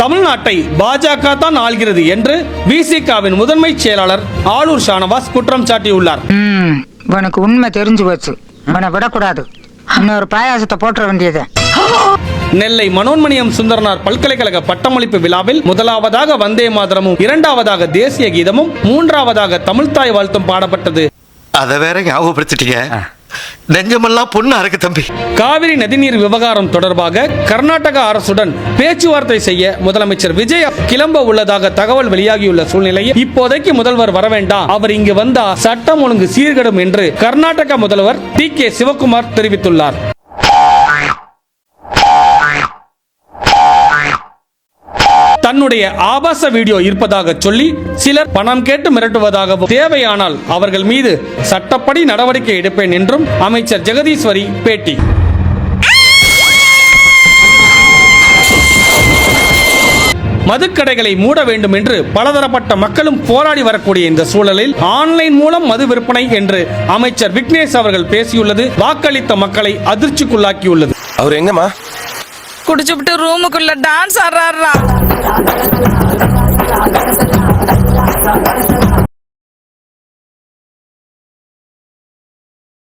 தமிழ்நாட்டை பாஜக தான் ஆள்கிறது என்று விசிகாவின் முதன்மை செயலாளர் ஆளூர் ஷானவாஸ் குற்றம் சாட்டியுள்ளார். உனக்கு உண்மை தெரிஞ்சு போச்சு, உன்னை விடக்கூடாது, இன்னொரு பாயாசத்தை போட்டுற வேண்டியது. நெல்லை மனோன்மணியம் சுந்தரனார் பல்கலைக்கழக பட்டமளிப்பு விழாவில் முதலாவதாக வந்தே மாதரமும், இரண்டாவதாக தேசிய கீதமும், மூன்றாவதாக தமிழ்த்தாய் வாழ்த்தும் பாடப்பட்டது. அத வேற ஞாபகப்படுத்திட்டீங்க, நெஞ்சமெல்லாம் பொண்ணா இருக்கு தம்பி. காவிரி நதிநீர் விவகாரம் தொடர்பாக கர்நாடக அரசுடன் பேச்சுவார்த்தை செய்ய முதலமைச்சர் விஜய் கிளம்ப உள்ளதாக தகவல் வெளியாகியுள்ள சூழ்நிலையில் இப்போதைக்கு முதல்வர் வர வேண்டாம், அவர் இங்கு வந்தா சட்டம் ஒழுங்கு சீர்கெடும் என்று கர்நாடக முதல்வர் டி.கே. சிவகுமார் தெரிவித்துள்ளார். தன்னுடைய ஆபாச வீடியோ இருப்பதாக சொல்லி சிலர் பணம் கேட்டு மிரட்டுவதாகவும், தேவையானால் அவர்கள் மீது சட்டப்படி நடவடிக்கை எடுப்பேன் என்றும் அமைச்சர் ஜெகதீஸ்வரி பேட்டி. மதுக்கடைகளை மூட வேண்டும் என்று பலதரப்பட்ட மக்களும் போராடி வரக்கூடிய இந்த சூழலில் ஆன்லைன் மூலம் மது விற்பனை என்று அமைச்சர் விக்னேஷ் அவர்கள் பேசியுள்ளது வாக்களித்த மக்களை அதிர்ச்சிக்குள்ளாக்கியுள்ளது. அவர் எங்கம்மா? குடிச்சுட்டு ரூமுக்குள்ள டான்ஸ் ஆடுறாரா?